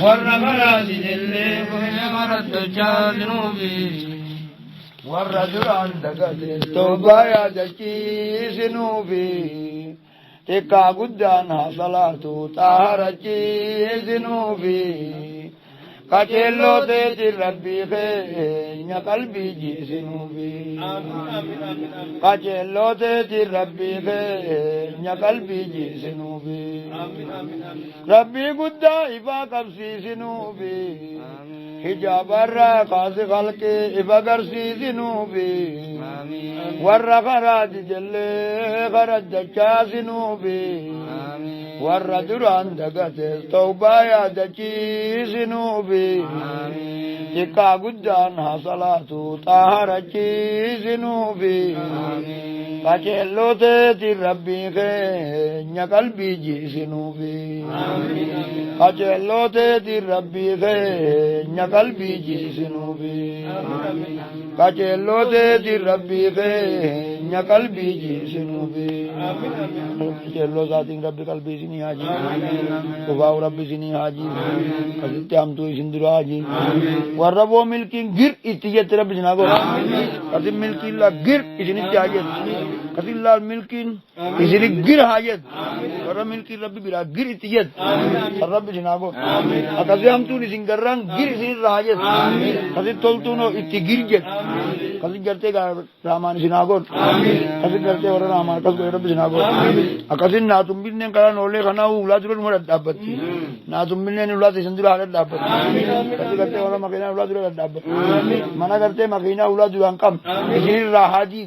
والرغرات اللي مرت جانوبي والرجل عندك التوبة يا دكي سنوبي تكا قدانا صلاة طهرتي سنوبي قتلو تيتي ربي خين قلبي جي سنوبي قتلو تيتي ربي خين قلبي جي سنوبي ربي قدا إفا قبسي سنوبي حجاب الرقاص خلقي إفا قرسي سنوبي والرخرات جلي خرج دكا سنوبي والرجل عندك توبة يا دكي سنوبي تكا قدانها صلاة طهرتي سنوبي قتلو تيتي ربي خين قلبي جي سنوبي قتلو تيتي ربي خين قلبي جي سنوبي قتلو تيتي ربي خين قلبي جي سنوبي قتلو ذاتي ربي قلبي سني حاجي وفاو ربي سني حاجي قتلت هم تو سندر حاجي وربو ملكين غير اتجت رب جناغو قتل ملكين لا غير اسني حاجت قتل لا ملكين اسني غير حاجت ورب ملكين ربي بلا غير اتجت رب جناغو قتل هم تو سنگران غير اسني حاجت قتل تولتونو اتغيرجت قتل کرتے گا رامان جناغو قتل کرتے ور رامان قتل رب جناغو قتل نا تم بن کرا نولے کنا اولاد رو مر دابتی نا تم بن نے اولاد سندر حالت دابتی قتل کرتے ور مکینا اولاد رو دابتی منا کرتے مکینا اولاد رو انکم اسنی راحاجی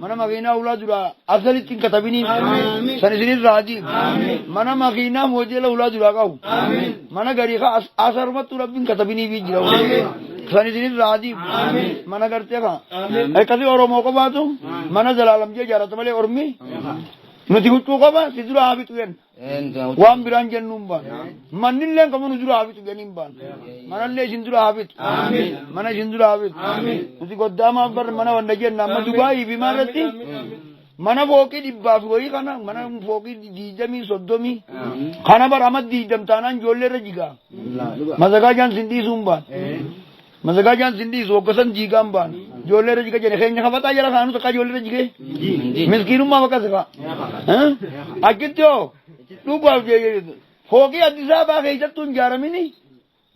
منا مکینا اولاد رو اصل تین كتبني سنسني راجي منا مكينا موجل اولاد راغاو منا غريخا اثر مت ربين كتبني بيجراو سنسني راجي منا करते का ए कभी और मौका बातू मना जलालम जे जरा तमले और मी नदी हुट्टू का बा सिदुरा आबि तुयन वाम बिरांजन नुंबा मन्निल्ले कम नुजुरा आबि तु गनिंबा मनल्ले सिंदुरा आबि मना सिंदुरा आबि नदी गोदामा पर मना वंडजे नम दुबाई बीमारती mana foki dibbaaf goyi kana mana foki diidamii soddomii kana bar amad diidam taanaan ijoolleerra jigaa mazagaa jaan sindiisuun baan mazagaa jaan sindiisu hoggasan jiigaan baan ijoolleerra jiga jedhe keenya kafataa jala kaanu takka ijoolleerra jigee miskiinummaa bakka sifa achitti hoo dhugaaf fookii addisaa baa keessattuu hin jaaramini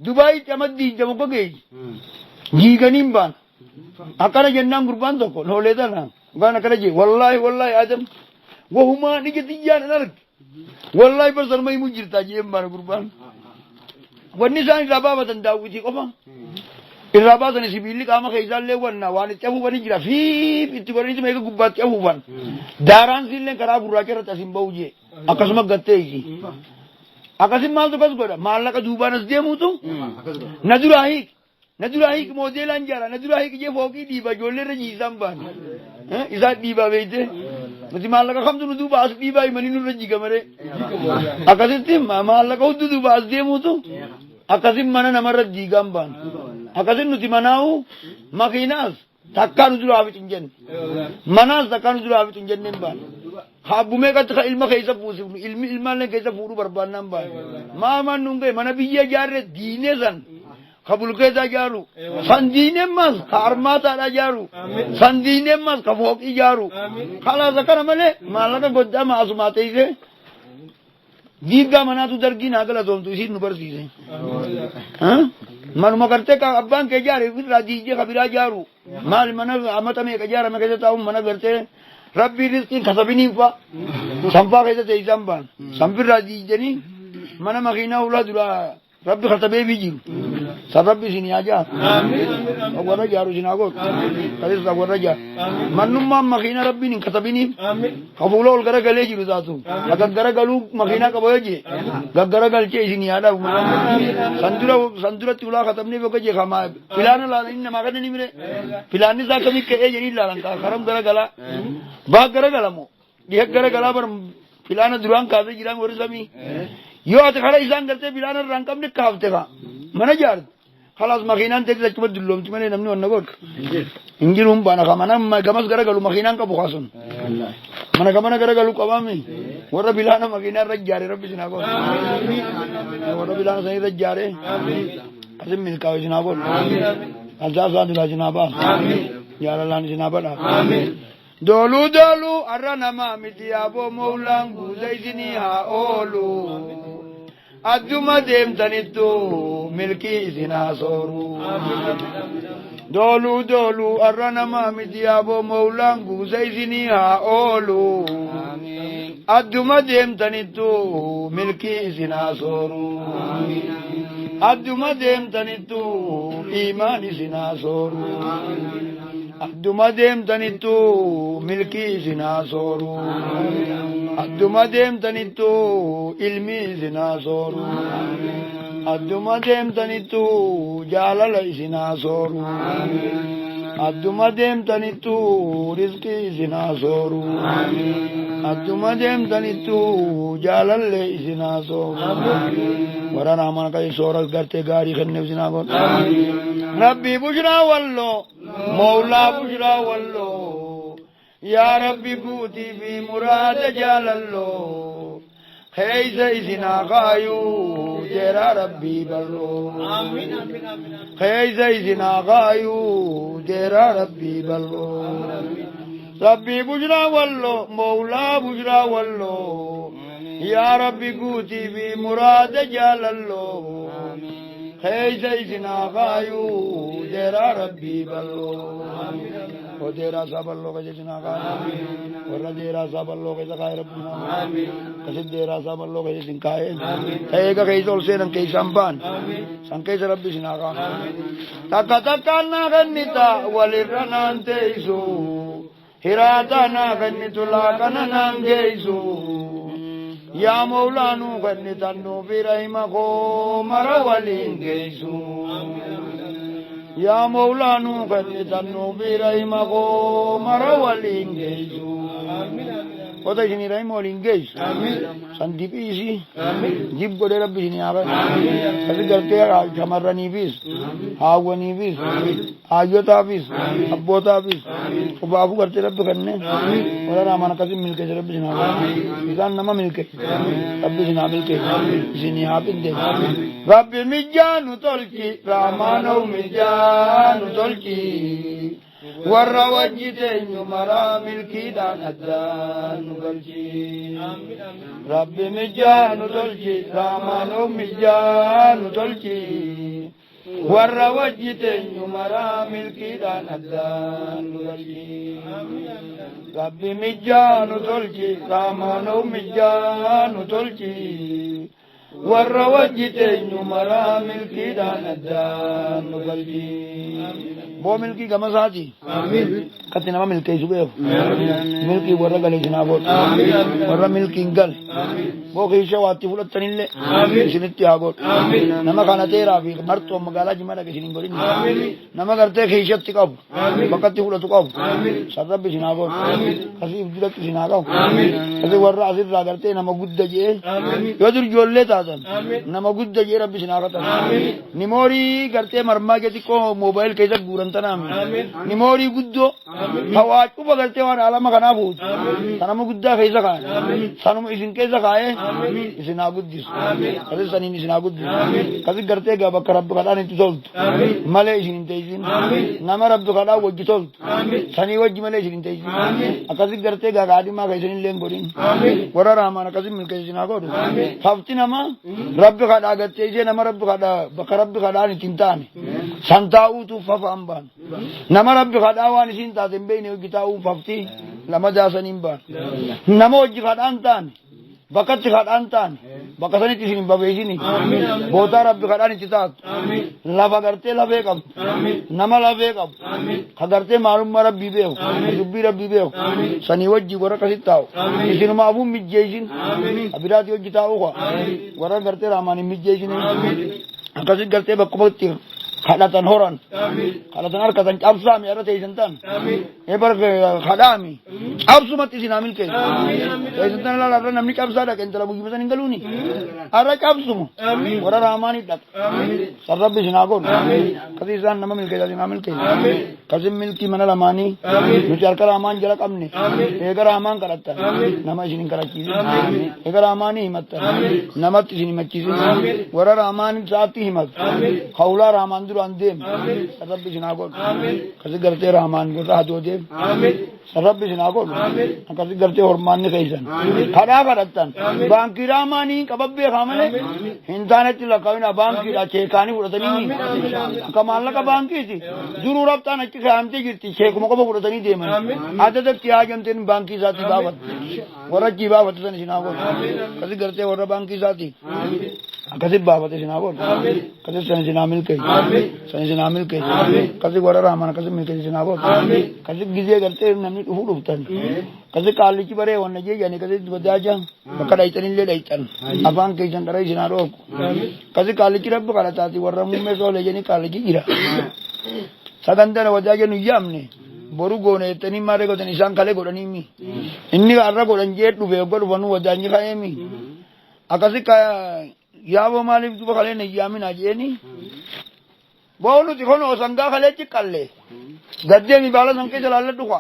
dubaayitti amad diidam hogga geeyi jiiganiin baan akkana jennaan gurbaan tokko loolee tanaan وانا كرجي والله ادم وهما نجتيان نرك والله بس ما يمجر تاجي امبار قربان والنسان ربابه داوتي قفا الربابه نسبيل قام خيزال له ونا وان تشفو بني جرا في اتبرني ميغا غبات تشفو بان داران سيلن كرا براكر تسيم بوجي اكسم غتيجي اكسم مال تو بس غدا مالك دوبانس ديموتو ندراهي كموديلان جارا ندراهي كجي فوقي ديبا جولر رجيسام بان إذا ديبا بيته متي مالك خمسة ندو باس ديبا يمنينو رجي كمره أكاسيتي مالك هو دو باس ديموتو أكاسيم منا نمر رجي كامبان أكاسيم نتي مناو ماكيناس takkan ujura abi tunjen manas takkan ujura abi tunjen nemban habume ka ta ilma kaisa pusi ilma ne kaisa furu barban namban ma man nunge mana biya jarre dine san kabul kaisa jaru san dine mas karmata da jaru san dine mas kafok jaru khala zakana male malaka godda ma asumate ise diga mana tu dargi nagala dom tu isin nubar sise ha manuma करते का अब्बान के जा रे फिर राजी जे कबीरा जारू माल मन अमत में के जा रे मैं कहता हूं मन करते रब्बी रिज़्क़ी खसबिनी फा संफा कहते ते संफा संफिर राजी जनी मन मखीना उला दुला रब्बी खसबे भी जी सब रब्बी सिनी आजा आमीन वरा जारू जिनागो कदे सब वरा जा मनुमा मखीना रब्बी नि खसबिनी आमीन कबूलोल करे गले जी रुदातू अगर गरे गलू मखीना कबो जी गगरे गल के सिनी आदा संदुरा तुला खत्म नहीं होके जे खमा पिलाने ला इन मगन नहीं मिले पिलाने सा कभी के यही लालन का खरम गरे गला भाग गरे गला मो ये गरे गला पर पिलाने दुरान काजे जिरांग और समी यो आते खड़ा इसान करते पिलाने रंगम ने कावते का मने जार خلاص مخينان تجلس تبدلهم تمني نمني ونقول إنجيلهم بانا كمان ما جمس كره قالوا مخينان كبخاسون mana كمان كره قالوا كوامي ورا بيلانا مخينان رجاري ربي سناقول warra bilaan sanii rajjaare asin milkaa'u isin haa godhu aljaasaan dulaa isin haa baasu jaalalaan isin haa badhaa dooluu dooluu har'a namaa miti yaaboo mawlaan guuza isinii haa oolu adduma deemtanittu milkii isin haa sooru dooluu dooluu har'a namaa miti yaaboo mawlaan guuza isinii haa oolu adduma deemtanittu milkii isin haa sooru adduma deemtanittu iimaan isin haa sooru adduma deemtanittu milkii isin haa sooru adduma deemtanittu ilmi isin haa sooru adduma deemtanittu jaalala isin haa sooru adduma deemtanittu rizqii isin haa sooru adduma deemtanittu jaalalle isin haa sooru warra raamaan qabi sooras gartee gaarii kenneef isin haa godhu rabbii bushraa walloo mawlaa bushraa walloo yaa rabbi guutii fi muraada jaalalloo keeysa isin haa kaayuu jeeraa rabbii balloo keeysa isin haa kaayuu jeeraa rabbii balloo rabbii bushraa walloo mawlaa bushraa walloo yaa rabbi guutii fi muraada jaalalloo keeysa isin haa kaayuu jeeraa rabbii balloo وديرا صاحب الله كجسنا كاي ورا ديرا صاحب الله كجسنا كاي ربنا كسد ديرا صاحب الله كجسنا كاي كايكا كيسول سيرن كيسامبان سانكيس ربي سنا كا تاكا تاكا نغنيتا ولرنان تيسو هراتا نغنيتو لا كنا نانجيسو يا مولانو غنيتانو بريمكو مرولين جيسو يا مولانا قدتنو برحمكو مرولين جيسو Kota sini rai mau linggis, santip isi, jib kode rabbi sini apa? Tapi kerja ya kamar nifis, hawa nifis, ajo tapis, abbo tapis, babu kerja rabbi karne, orang ramana kasih milke rabbi sini apa? Ikan nama milke, rabbi sini milke, sini hapin deh. Rabbi mijanu tolki, ramana mijanu tolki. warra wajjiteenyu maraa milkiidhaan addaan nu galchi rabbi mijjaa nu tolchi raamaanoo mijjaa nu tolchi warra wajjiteenyu maraa milkiidhaan addaan nu galchi rabbi mijjaa nu tolchi raamaanoo mijjaa nu tolchi warra wajjiteenyu maraa milkiidhaan addaan nu galchi Bo milki gama saati. Kati nama milki subeef. Milki warra galee sinaaboot. Warra milki gal. Bo keesha waatti fudhatanillee. Isinitti haa godhu. Nama kana teeraa fi martoo magaalaa jimaa dhaqe isin hin godhin. Nama gartee keeshatti qabu. Bakkatti fudhatu qabu. Sarrabbi isin haa godhu. Kasii ibdilatti isin haa qabu. Kasii warra asirraa gartee nama gudda jee. Yoo dur ijoollee taatan. Nama gudda jee rabbi isin haa qatan. Nimoorii gartee marmaa xiqqoo moobaayil keessa guuran ni mori guddo hawa cuba galte wan alama kana buut sanama gudda keessa kaan sanuma isin keessa kaaye isin aguddis kasi sanin isin aguddis kasi garte ga bakka rabbi kadaan itti toltu male isin inteysin nama rabbi kadaa wajji toltu sani wajji male isin inteysin akasi garte ga gaadima ka isin leen godin warra rahmaan akasi milke isin agodu hafti nama rabbi kadaa gatte ije nama rabbi kadaa bakka rabbi kadaan itti taane santaa'uutu fafa ambaan nama rabbi kadhaa waan isin taaten beeyne hojjetaa'uu fafti lama daasaniin baan nama hojji kadhaan taane bakkatti kadhaan taane bakka sanitti isin hin babeesini bootaa rabbi kadhaan itti taatu lafa gartee lafee qabdu nama lafee qabu ka gartee maalummaa rabbii beeku dubbii rabbii beeku sanii wajji warra akkasitti taa'u isinuma afuun mijjeesin abiraati hojjetaa'uu warra gartee raamaan hin mijjeesine akkasitti gartee bakkumatti kadhatan horan kadhatan harkatan cabsaami irra teessantan ebar kadhaami cabsumatti isin hamil kee teessantan laala irra namni cabsaadha qeentala buyyimatan hin galuuni arra cabsumu warra raamaanii dhaq sarrabbi isin haa godhu kasi isaan nama milkeessa isin hamil kee kasin milkii mana lamaanii nuti harka raamaan jala qabne eega raamaan kadhattan nama isin hin kadhachiisin eega raamaanii himattan namatti isin himachiisin warra raamaan isaatti himatu hawlaa raamaan duraan deem sarrabbi isin haa godhu kasi gartee raamaan gosa hajoo deem sarrabbi isin haa godhu akkasi gartee hormaanni keessan kadhaa kadhattan baankii raamaanii qababbee kaamale hin taanetti lakkaa'ina baankiidha cheekaanii fudhatanii akka maallaqa baankiiti duruu rabtaan achi kaa'amtee jirti cheekuma qofa fudhatanii deeman addatti haajamteen baankii isaatii baafatu warra achii baafatu san isin haa godhu akkasi gartee warra baankii isaatii akkasi baafate isin haa godhu akkasi san isin haa milkeessu san isin haa milkeessu akkasi warra raamaan akkasi milkeessu isin haa godhu akkasi gizee gartee namni dhufuu dhuftan akkasi qaallichi baree wanna jeejani akkasi badaaja bakka dhayxanillee dhayxan afaan keessan dhara isin haa dhooku akkasi qaallichi rabbi kadhataati warra muummee soolee jeni qaallichi jira sagantana wadaaja nu yaamne boru goone jettanii maaree godhan isaan kalee godhaniimi inni har'a godhan jee dhufe ogga dhufanu wadaanyi ka'eemi akkasi yaaboo maaliif duba kalee na yaamina jeeni boonuti kono sangaa kalee ciqqalle gaddeemi baala san keessa laalladhu kwa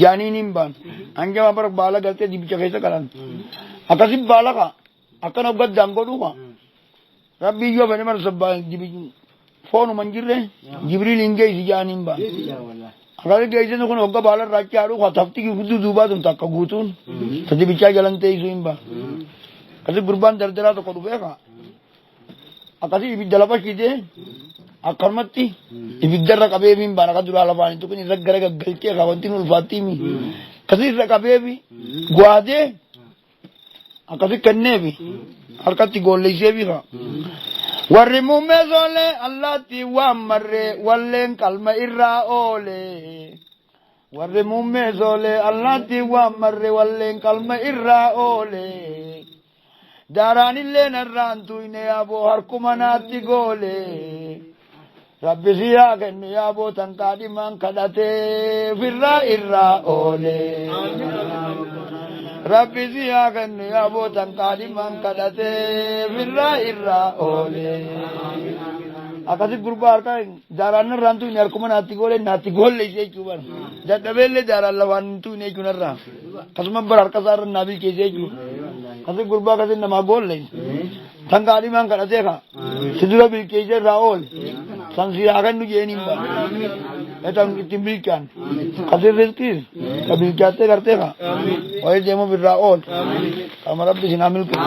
jaaniin hin baan hanjama bara baala galtee dibicha keessa qalan akkasi baala ka akkana gaddaan godhu kwa rabbi iyyoo fedhe mara sabbaa dibichi foonuma hin jirre jibriil hin geessi jaaniin baan akkasi geessinu kun hogga baala irraachaadhu kwa tafti gudduu duubaatun takka guutuun ta dibichaa jalan teessuu hin baan akkasi gurbaan dardaraa tokko dhufee ka akkasi ibidda lafa shidee akkanumatti ibiddarra qabeebiin baan akka duraa lafaan tokko irra gara gaggalchee ka wanti nu ulfaattiimi akkasi irra qabeebi gwaadee akkasi kenneefi harkatti goolleesseefi ka warri muummee soolee allaatti waan marree walleen qalma irraa oole warri muummee soolee allaatti waan marree walleen qalma irraa oole daaraanillee narraan tuyne yaaboo harkuma naatti goole rabbi si haa kennu yaaboo tan kaadhimaan kadhatee firraa irraa oole rabbi si haa kennu yaaboo tan kaadhimaan kadhatee firraa irraa oole akkasi gurbaa harka daaraan narraan tuyne harkuma naatti goole isee jechuudha dadhabeellee daaraan lafaan tuyne jechuunarraa akkasuma bara harka isaarra naa bilcheessee jechuudha kasi gurbaa kasi nama golle tangaadi man kadhate ka sidura bilcheessee irraa oole san si haa kennu jeeniin ba etan ittiin bilchaan kasi rizqiis ka bilchaattee gartee ka wayi deemuuf irraa oole kama rabbi isin haa milkeessu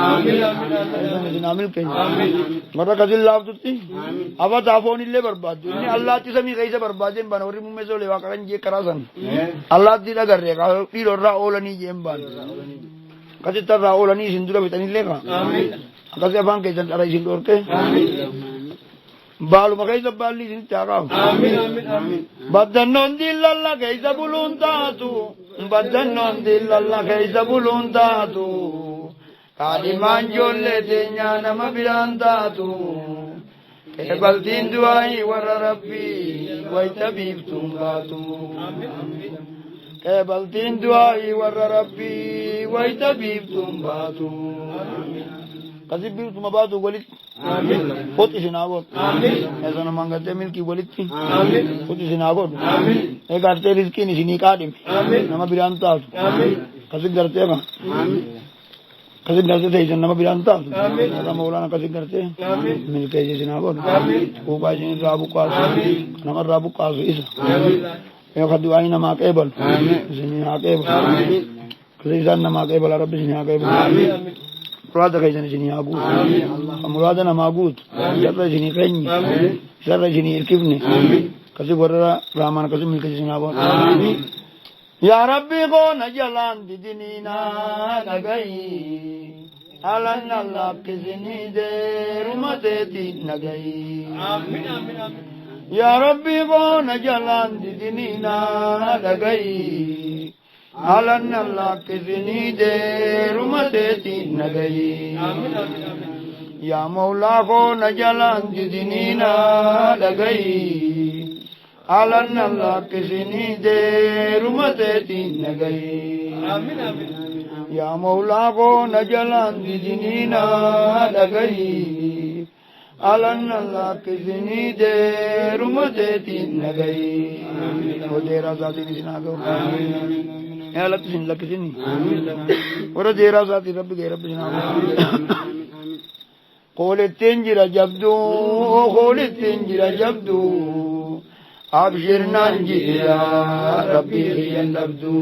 isin haa milkeessu warra kasin laaftutti abataa foonillee barbaaddu inni allaatti samii keessa barbaadeen baan warri muummee soolee waa karan jee karaa san allaatti dhagarree ka dhiiroo irraa oolanii jeen baan kasi tarraa oolanii isin dura bitanillee ka akkasi afaan keessan dhara isin dhorke baaluma keessa baalli isin caaqaafu baddannoon diillalla keessa buluun taatu baddannoon diillalla keessa buluun taatu kaadhimaan ijoollee teenyaa nama biraan taatu eebaltiin du'aayii warra rabbii wayita biiftuun baatu eebaltiin du'aayii warra rabbii wayita biiftuun baatu kasi biiftuma baatu walitti foti isin haa godhu eesana mangattee milkii walitti foti isin haa godhu eegartee rizqiin isinii qaadhime nama biraan taatu kasi gartee ka kasi gartee teessan nama biraan taatu nama maulaan akkasi gartee milkeessa isin haa godhu kuuqaa isin irraa buqqaasu nama irraa buqqaasu isa ka du'aayi namaa qeebalu isinii haa qeebalu kasi isaan namaa qeebala rabbi isinii haa qeebalu muraada keessan isinii haa guutu muraada namaa guutu sharra isinii keenyi sharra isinii hirkifne kasi warra raamaan akkasi milkeessa isin haa godhu yaa rabbii qoona jalaan didiniinaa dhagayi alan allaakkisinii deeruma teetiin dhagayi yaa rabbii qoona jalaan didiniinaa dhagayi alan allaakkisinii deeruma teetiin dhagayi يا مولا کو نجلان دینینا لگئی علن اللہ کسنی دیر مدتی نگئی یا مولا کو نجلان دینینا لگئی علن اللہ کسنی دیر مدتی نگئی وہ دیرہ ذاتی نسنا گو یا اللہ کسن لکسنی اور دیرہ ذاتی رب گے رب جنا قول التنجر جبدو قول التنجر جبدو أبشرنا نجي يا ربي هي النبدو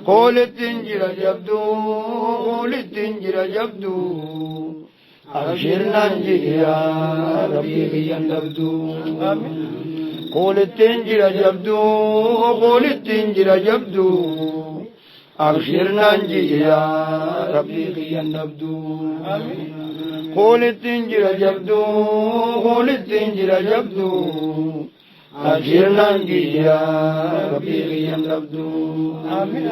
قول التنجر جبدو قول التنجر جبدو أبشرنا نجي يا ربي هي النبدو قول التنجر جبدو قول التنجر جبدو أبشرنا نجي يا ربي هي النبدو قول التنجر جبدو قول التنجر جبدو أبشرنا نجي يا ربي هي النبدو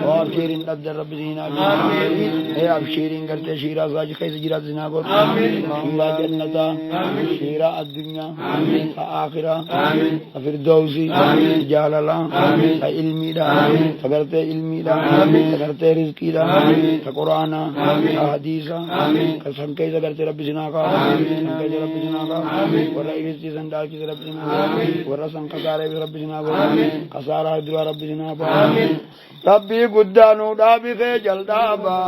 وأبشرين أبدا رب زينا هي أبشرين قلت شيرا زاج خيس جرا زنا قول شيرا جنة شيرا الدنيا آخرة فردوسي جلالا علمي دا فقرت علمي دا فقرت رزقي دا فقرآن حديثا قسم كيس قلت رب زنا قا كيس رب زنا قا ورا إبسي سندال كيس رب زنا ورا سنقصاري رب زنا قا قصارا دوا رب زنا قا ربي قدانو دابي في جلدابا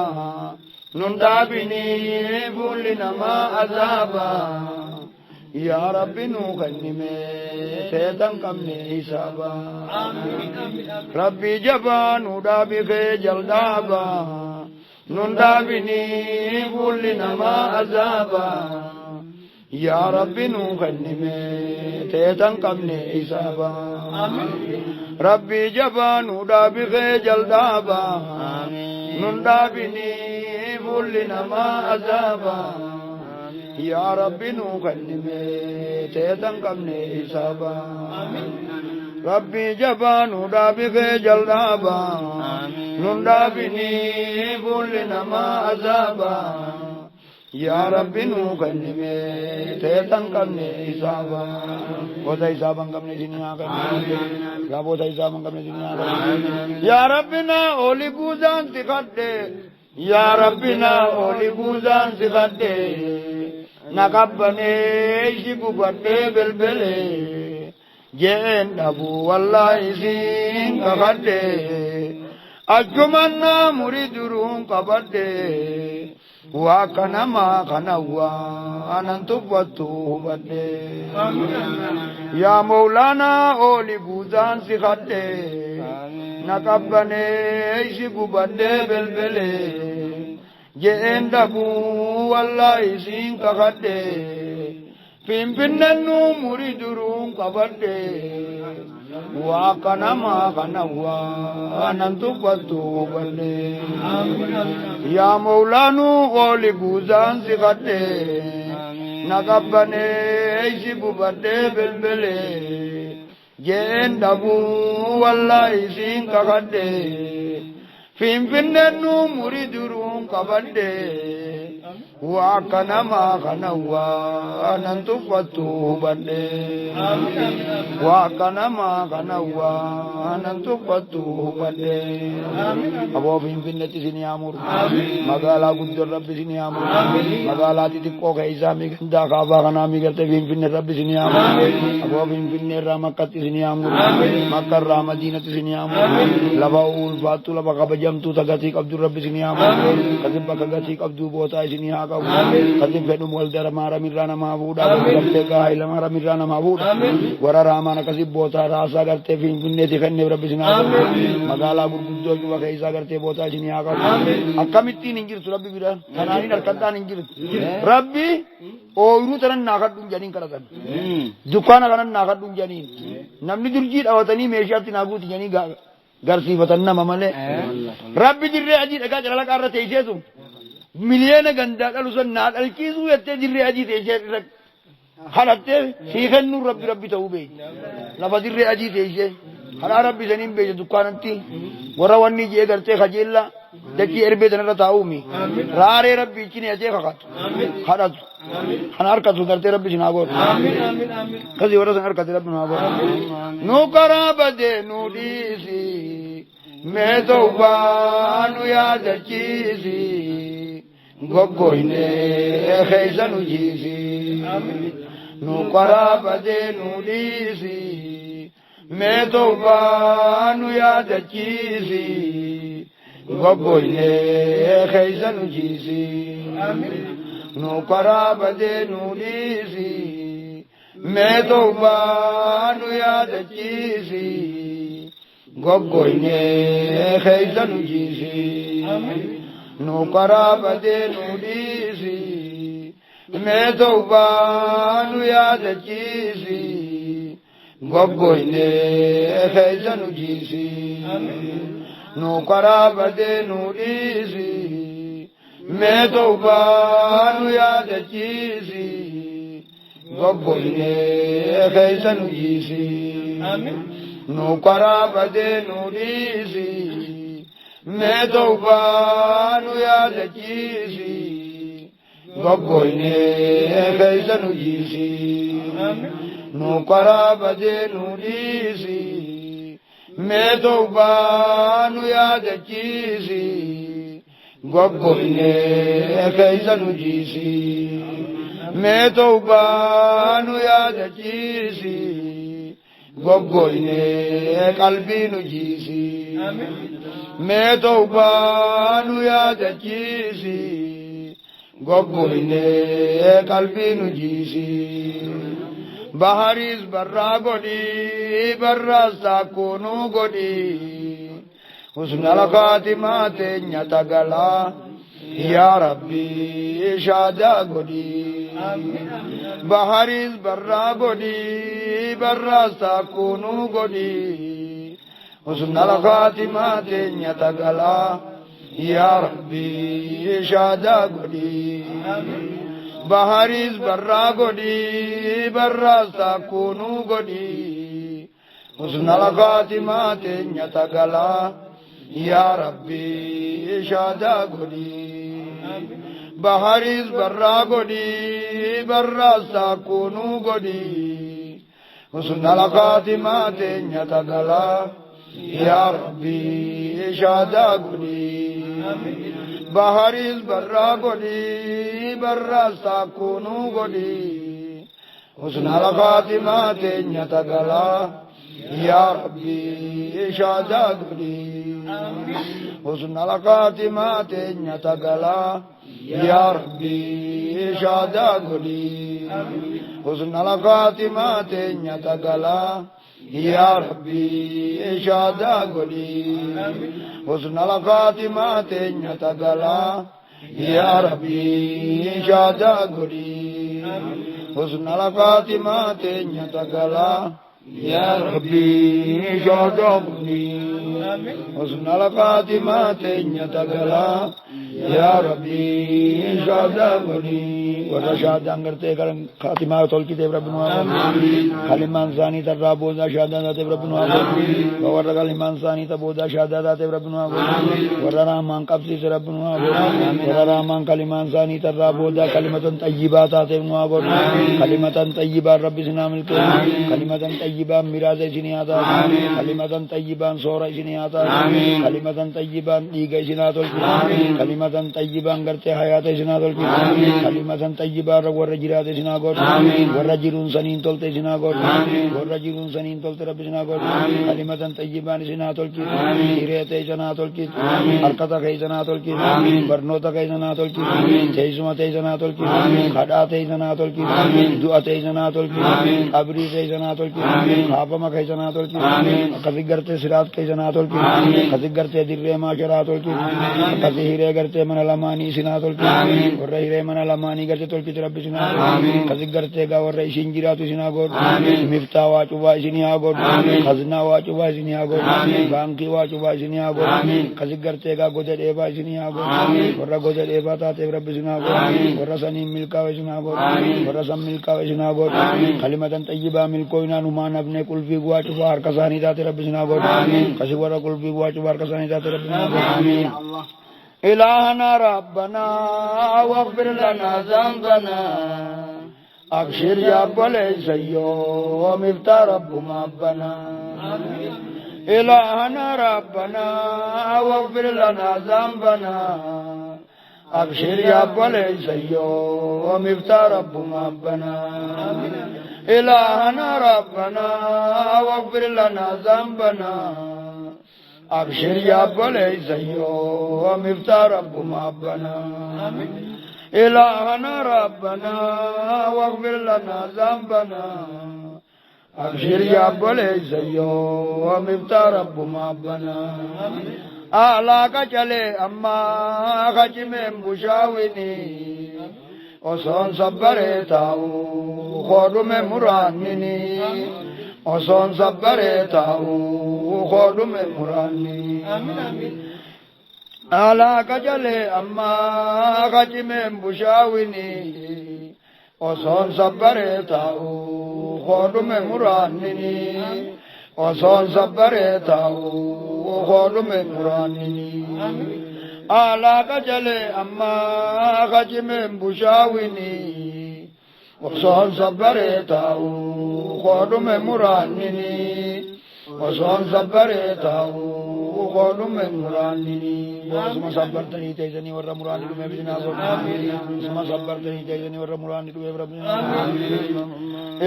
نندابني بولنا ما عذابا يا ربي نوخني سيدن كمني حسابا ربي جبانو دابي في جلدابا نندابني بولنا ما عذابا يا ربي نوخني سيدن كمني حسابا ربي جبانو دابي في جلدابا نندابني بولنا ما عذابا يا ربي نوخني سيدن كمني حسابا ربي جبانو دابي في جلدابا نندابني بولنا ما عذابا يا ربي نوخني سيدن كمني حسابا بوتا حسابا كمني دنيا كمني يا بوتا حسابا كمني دنيا كمني يا ربنا أولي بوزان تقدي يا ربنا أولي بوزان تقدي نقبني شكو بدي بالبلي جين أبو والله سين كقدي أجمعنا مريد روم كبدي وكنما كنوا أنت بطو بدي يا مولانا أولي بوزان سخدي نقبني شكو بدي بالبلي جين دبو والله سين كقدي pimpinannu muridurun kabadde wa kanama kanawa anantu patu balle ya maulanu oli buzan sikate nagabbane isibu badde belbele jendabu wallahi sin kakadde pimpinannu muridurun kabadde wa kanama kanawa anantu patu balle wa kanama kanawa anantu patu balle abo finfinneti sini amur magala guddur rabbi sini amur magala titikko kaisa mi ganda kaaba kana mi garte finfinne rabbi sini amur abo finfinne ramakati sini amur makkar ramadinati sini amur labaul fatu laba kabajamtu tagati abdur rabbi sini amur kadibba kagati abdu bota sini قدم فنو مولدر مارا ميرانا مابودا ربتے کا الہ مارا ميرانا مابودا ورا رامان کسب بوتا راسا کرتے فین بننے دکھنے رب سنا مگالا گردو جو وکیسا کرتے بوتا جنی آقا اکمیتی ننجر ربی بیرا تنانی نرکتا ننجر ربی اویرو ترن ناغدون جنین کرتن دکانا کنن ناغدون جنین نمنی درجید اوتنی میشاتی ناغوتی جنین گرسی وطننا مملے ربی در رعجید اگا جلالا کار رہتے ایسے سو مليون غندا قالوا ناد الكيزو يتجري اجي تيجر حالته سيخن ربي توبه لا بدر اجي تيجه حرا ربي زنين بيج دكانتي warra wanni jee gartee kajeella dachii erbee tanarra taa'uumi raaree rabbii cini ajee kakatu kadhatu kan harkatu gartee rabbi sinaa godhu kasii warra san harkate rabbi sinaa godhu nu karaa badee nu dhiisi mee tawbaa nu yaadachiisi goggoyne keeysa nu jiisi nu karaa badee nu dhiisi mee tawbaa nu yaadachiisi goggoyne keeysa nu jiisi nu karaa badee nu dhiisi mee tawbaa nu yaadachiisi goggoyne keeysa nu jiisi nu karaa badee nu dhiisi mee tawbaa nu yaadachiisi goggoyne keeysa nu jiisi nu karaa badee nu dhiisi mee tawbaa nu yaadachiisi goggoyne keeysa nu jiisi nu karaa badee nu dhiisi mee tawbaa nu yaadachiisi goggoyne keeysa nu jiisi nu karaa badee nu dhiisi mee tawbaa nu yaadachiisi goggoyne keeysa nu jiisi mee tawbaa nu yaadachiisi goggoyne qalbii nu jiisi mee tawbaa nu yaadachiisi goggoyne qalbii nu jiisi baharis barraa godhi barraas taakkoo nu godhi husnal khaatimaa teenya tagalaa yaa rabbi shaadaa godhi baharis barraa godhi barraas taakkoo nu godhi husnal khaatimaa teenya tagalaa yaa rabbi shaadaa godhi baharis barraa godhi barraas taakkoo nu godhi husnal khaatimaa teenya tagalaa yaa rabbi shaadaa godhi baharis barraa godhi barraas taakkoo nu godhi husnal khaatimaa teenya tagalaa yaa rabbi shaadaa godhi baharis barraa godhi barraas taakkoo nu godhi husnal khaatimaa teenya tagalaa yaa rabbi shaadaa godhi husnal khaatimaa teenya tagalaa yaa rabbi shaadaa godhi husnal khaatimaa teenya tagalaa yaa rabbi shaadaa godhi husnal khaatimaa teenya tagalaa yaa rabbi shaadaa godhi husnal khaatimaa teenya tagalaa yaa rabbi shaadaa godhi husnal khaatimaa teenya tagalaa yaa rabbi shaadaa godhi warra shaadaan gartee khaatimaa tolchiteef rabbi nu haa godhu kalimaan isaanii tarraa boodaa shaadaa taateef rabbi nu haa godhu warra kalimaan isaanii ta boodaa shaadaa taateef rabbi nu haa godhu warra raamaan qabsiise rabbi nu haa godhu warra raamaan kalimaan isaanii tarraa boodaa kalimatan xayyibaa taateef nu haa godhu kalimatan xayyibaan rabbi isinaa milkeessu kalimatan xayyibaan miraasa isinii haa taatu kalimatan xayyibaan soora isinii haa taatu kalimatan xayyibaan dhiiga isinaa tolchu kalimatan xayyibaan gartee hayaata isinaa tolchu kalimatan xayyibaan warra jiraate isinaa godhu warra jiruun saniin tolte isinaa godhu warra jiruun saniin tolte rabbi isinaa godhu kalimatan xayyibaan isinaa tolchitu hireete isinaa tolchitu harkata kee isinaa tolchitu barnoota kee isinaa tolchitu teessuma kee isinaa tolchitu kadhaa kee isinaa tolchitu du'a kee isinaa tolchitu qabrii kee isinaa tolchitu kaafama kee isinaa tolchitu akkasi gartee siraat kee isinaa tolchitu akkasi gartee dirree maasharaa tolchitu akkasi hiree gartee mana lamaanii isinaa tolchitu warra hiree mana lamaanii gartee tolchite rabbi isin haa godhu kasi gartee gaa warra isin jiraatu isin haa godhu miftaa waa cufaa isin haa godhu kaznaa waa cufaa isin haa godhu baankii waa cufaa isin haa godhu kasi gartee gaa goda dheebaa isin haa godhu warra goda dheebaa taateef rabbi isin haa godhu warra saniin milkaawa isin haa godhu warra san milkaawa isin haa godhu kalimatan xayyibaa milkooyinaan humaa nafnee qulfii waa cufaa harka isaanii taate rabbi isin haa godhu kasi warra qulfii waa cufaa harka isaanii taate rabbi isin haa godhu إلهنا ربنا واغفر لنا ذنبنا أبشر يا بليس يوم افتى رب مبنا إلهنا ربنا واغفر لنا ذنبنا أبشر يا بليس يوم افتى رب مبنا إلهنا ربنا واغفر لنا ذنبنا أبشر يا بليس يوم افتى رب مبنا إلهنا ربنا واغفر لنا ذنبنا أبشر يا بليس يوم افتى رب مبنا آلاك چلے اما خچ میں بشاونی وصون صبرے تاؤ خود میں مراننی وصون صبرے تاؤ خود میں مراننی آلاك چلے اما خچ میں بشاونی وصون صبرے تاؤ خود میں مراننی وصون صبرے تاؤ خود میں مراننی آلاك چلے اما خچ میں بشاونی وصون صبرے تاؤ خود میں مراننی وصون صبرے تاؤ خود میں مراننی اسما صبرتنی تیزنی ور مراننی میں بجنا اسما صبرتنی تیزنی ور مراننی تو ربنا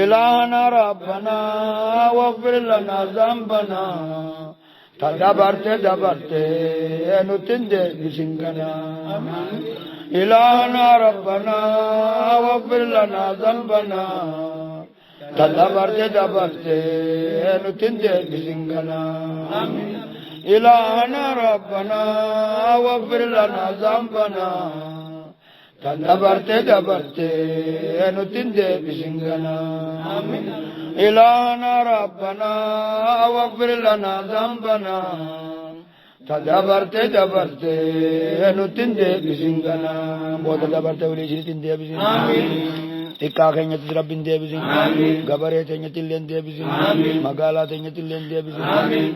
إلهنا ربنا واغفر لنا ذنبنا تدبرت نتند بسنگنا إلهنا ربنا واغفر لنا ذنبنا تدبرت نتند بسنگنا إلهنا ربنا واغفر لنا ذنبنا تدبرت نتند بسنگنا إلهنا ربنا واغفر لنا ذنبنا تدبرت نتند بسنگنا بہت تدبرت ولی تند بسنگنا Tikka keenyatti rabbiin deebisin gabaree teenyatti illee deebisin magaalaa teenyatti illee deebisin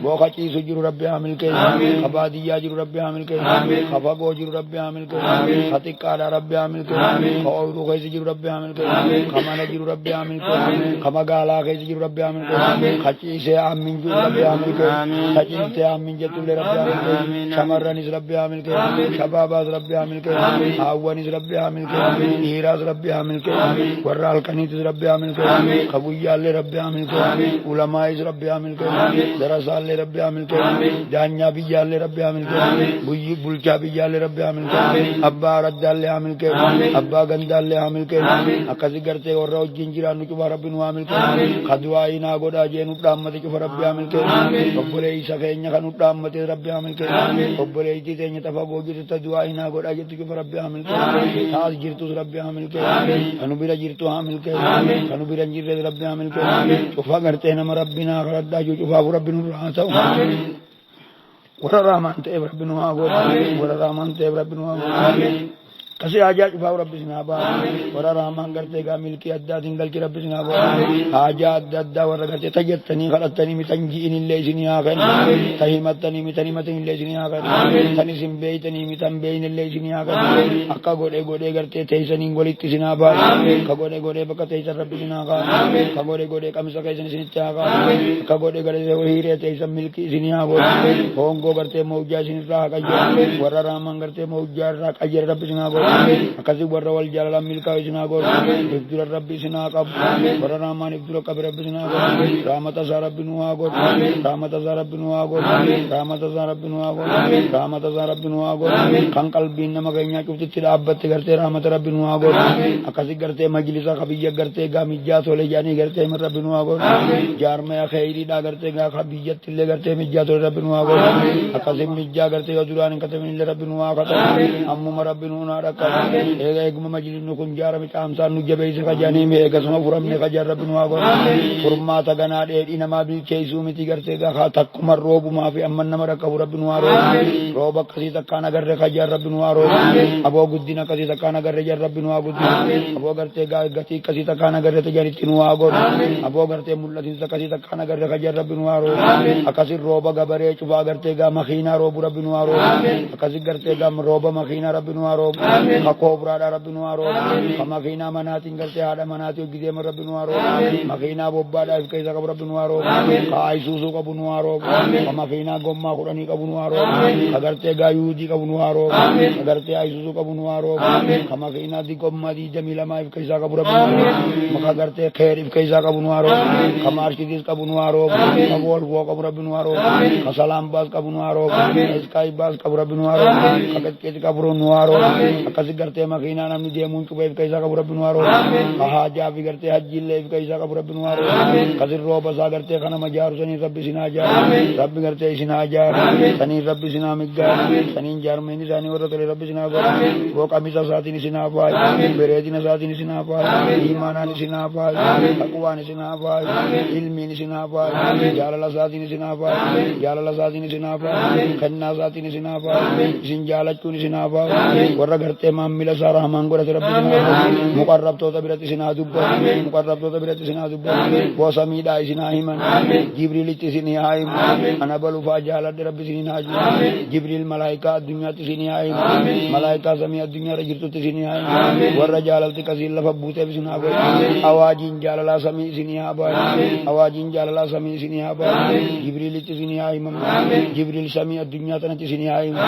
booka ciisu jiru rabbi haa milkeessu ka baadiyyaa jiru rabbi haa milkeessu ka fagoo jiru rabbi haa milkeessu ka xiqqaadhaa rabbi haa milkeessu ka ooyiruu keessa jiru rabbi haa milkeessu ka mana jiru rabbi haa milkeessu ka magaalaa keessa jiru rabbi haa milkeessu ka ciisee hammin jiru rabbi haa milkeessu ka ciisee hammin jettullee rabbi haa milkeessu shamarranis rabbi haa milkeessu shabaabaas rabbi haa milkeessu haawwanis rabbi haa milkeessu dhiiraas rabbi haa milkeessu warra halkaniitis rabbi haa milkeessu ka guyyaallee rabbi haa milkeessu ulamaayis rabbi haa milkeessu darasaallee rabbi haa milkeessu daanyaa biyyaallee rabbi haa milkeessu bulchaa biyyaallee rabbi haa milkeessu abbaa raddaallee haa milkeessu abbaa gandaallee haa milkeessu akkasi gartee warra wajjin jiraannu cufa rabbi nu haa milkeessu ka du'aayii naa godhaa jeenu dhaammate cufa rabbi haa milkeessu obboleeysa keenya kan nu dhaammate rabbi haa milkeessu obboleeytii teenya tafagoo jirtu ta du'aayii naa godhaa jettu cufa rabbi haa milkeessu taas jirtus rabbi haa milkeessu kanu bira jirtu haa milkeessu kanu bira jirre rabbi haa milkeessu cufa gartee nama rabbinaa kadhadhaa jiru cufaaf rabbi nurraa haa ta'u warra raamaan ta'eef rabbi nu haa godhu warra raamaan ta'eef rabbi nu haa godhu kasi haajaa cufaaf rabbi sin haa baasu warra raamaan gartee gaa milkii addaatiin galchi rabbi sin haa baasu haajaa adda addaa warra gartee tajjattanii kadhattanii mitan ji'in illee isinii haa kennu ta himattanii mitan himatin illee isinii haa kennu tan isin beeytanii mitan beeyin illee isinii haa kennu akka godhee gartee teeysaniin walitti isin haa baasu ka godhee bakka teeysan rabbi sin haa kaasu ka godhee qamisa keessan isinitti haa kaasu akka godhee hiiree teeysan milkii isinii haa godhu hongoo gartee mawjaa isinirraa haa qajeelu warra raamaan gartee mawjaa irraa qajeelu rabbi sin haa godhu akkasi warra wal jaalalan milkaa isinaa godhu ifdura rabbi isinaa qabu warra raamaan ifdura qabi rabbi isinaa godhu raamata isaa rabbi nu haa godhu raamata isaa rabbi nu haa godhu raamata isaa rabbi nu haa godhu raamata isaa rabbi nu haa godhu kan qalbiin nama keenyaa cuftitti dhaabbatte gartee raamata rabbi nu haa godhu akkasi gartee majlisa kabiyya gartee gaa mijjaa tole jedhanii gartee min rabbi nu haa godhu jaarmaya kheyriidhaa gartee gaa kabiyyatti illee gartee mijjaa tole rabbi nu haa godhu akkasi mijjaa gartee yoo duraan hin katamin illee rabbi nu haa katamu ammuma rabbi nu haa akka eeguma majlisni kun jaarame caamsaan nu jabeesse kajaanii mee eegasuma furamne kajaan rabbi nu haa godhu furmaata ganaa dheedhii namaa bilcheessuu miti gartee gaa takkuma roobumaa fi amma nama rakkabu rabbi nu haa roobu rooba akkasii takkaan agarre kajaan rabbi nu haa roobu aboo guddina akkasii takkaan agarre jaan rabbi nu haa guddina aboo gartee gatii akkasii takkaan agarre tajaanitti nu haa godhu aboo gartee mul'atiinsa akkasii takkaan agarre kajaan rabbi nu haa roobu akkasii rooba gabaree cufaa gartee gaa makiinaa roobu rabbi nu haa roobu akkasii gartee gaa rooba makiinaa rabbi nu haa roobu ka kooburaadhaa rabbi nu haa roobu ka makiinaa manaatiin gartee haadha manaatii hojjeteema rabbi nu haa roobu makiinaa bobbaadhaa if keessa qabu rabbi nu haa roobu ka ayisuusuu qabu nu haa roobu ka makiinaa gommaa 10 qabu nu haa roobu ka gartee gaa yuudii qabu nu haa roobu ka gartee ayisuusuu qabu nu haa roobu ka makiinaa gommaa 22 if keessa qabu rabbi nu haa roobu ka gartee keer if keessa qabu nu haa roobu ka maarkidiis qabu nu haa roobu ka boolboo qabu rabbi nu haa roobu ka salaam baas qabu nu haa roobu ka iskaay baas qabu rabbi nu haa roobu ka qeqqeeti qabu nu haa roobu akkasi gartee makiinaa namni deemuun cuba if keessa qabu rabbi nu haa roobu ka haajaa fi gartee hajjiillee if keessa qabu rabbi nu haa roobu kasi rooba isaa gartee kana majaaru saniin rabbi isin haa jaaru rabbi gartee isin haa jaaru saniin rabbi isin haa miggaaru saniin jaarmeen isaanii warra tole rabbi isin haa godhu boo qamisa isaatiin isin haa faayu bereedina isaatiin isin haa faayu iimaanaan isin haa faayu taqwaan isin haa faayu ilmiin isin haa faayu jaalala isaatiin isin haa faayu jaalala isaatiin isin haa faayu kennaa isaatiin isin haa faayu isin jaalachuun isin haa faayu warra gartee maammila isaa rahmaan godhate rabbi isin haa faayu muqarrabtoota biratti isin haa dubbatu muqarrabtoota biratti isin haa dubbatu boosa miidhaa isin haa himan jibriilitti isin haa himu ana balufaa jaaladhe rabbi isin haa jiru jibriil malaayikaa addunyaatti isin haa himu malaayikaa samii addunyaarra jirtutti isin haa himu warra jaalalti kasiin lafa buuteef isin haa godhu awaajiin jaalalaa samii isin haa baayu awaajiin jaalalaa samii isin haa baayu jibriilitti isin haa himamu jibriil samii addunyaa tanatti isin haa himu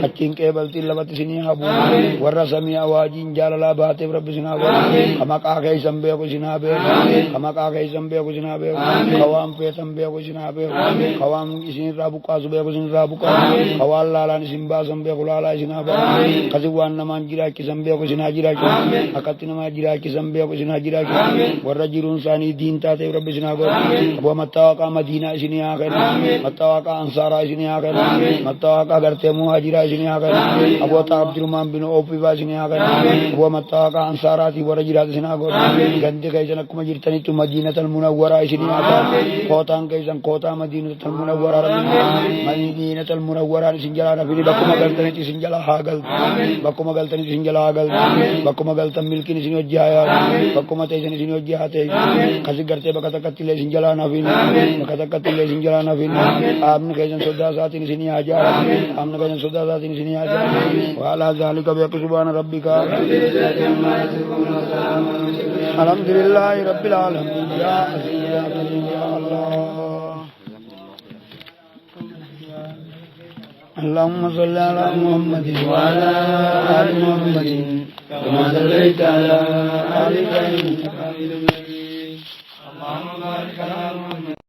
achiin qeebaltiin lafatti isin haa bu'u warra samii awaajiin jaalalaa baateef rabbi isin haa godhu ka maqaa keessan beeku isin haa beeku ka maqaa keessan beeku isin haa beeku ka waan feetan beeku isin haa beeku ka waan isin irraa buqqaasu beeku isin irraa buqqaasu ka waan laalaan isin baasan beeku laalaa isin haa baasu kasi waan namaan jiraachisan beeku isin haa jiraachisu akkatti namaa jiraachisan beeku isin haa jiraachisu warra jiruun isaanii diin taateef rabbi isin haa godhu aboo mattaawaqaa madiinaa isin haa kennu mattaawaqaa ansaaraa isin haa kennu mattaawaqaa gartee muhaajiraa isin haa kennu aboo abdurmaan bin oofifaa isin haa kennu aboo mattaawaqaa ansaaraatii warra jiraatu isin haa godhu gandi keessan akkuma jirtanitti madiinatal munawwaraa isin haa taatu kootaan keessan kootaa madiinatal munawwaraa rabbi madiinatal munawwaraan isin jalaa nafini bakkuma galtanitti isin jalaa haa galtu bakkuma galtanitti isin jalaa haa galtu bakkuma galtan milkiin isin hojii haa yaadu bakkuma teessan isin hojii haa ta'e kasi gartee bakka takkatti illee isin jalaa nafini bakka takkatti illee isin jalaa nafini qaamni keessan sodaa isaatiin isin haa jaalatu qaamni keessan sodaa isaatiin isin haa jaalatu waalaa zaalika beeku subhaana rabbika alhamdulillahi rabbil alamin ya aziz ya karim ya allah اللهم صل على محمد وعلى آل محمد كما صليت على آل إبراهيم اللهم بارك على محمد